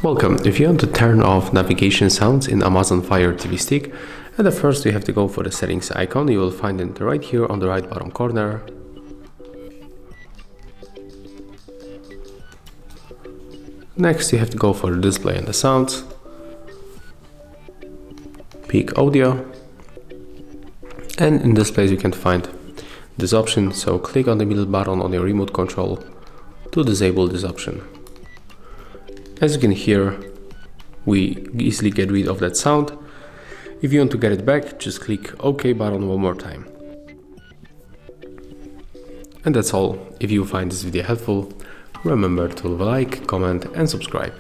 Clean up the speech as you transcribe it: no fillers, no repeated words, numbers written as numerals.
Welcome. If you want to turn off navigation sounds in Amazon Fire TV Stick, at first you have to go for the settings icon. You will find it right here on the right bottom corner. Next you have to go for the display and the sounds. Pick audio. And in this place you can find this option, so click on the middle button on your remote control to disable this option. As you can hear, we easily get rid of that sound. If you want to get it back, just click OK button one more time. And that's all. If you find this video helpful, remember to leave a like, comment and subscribe.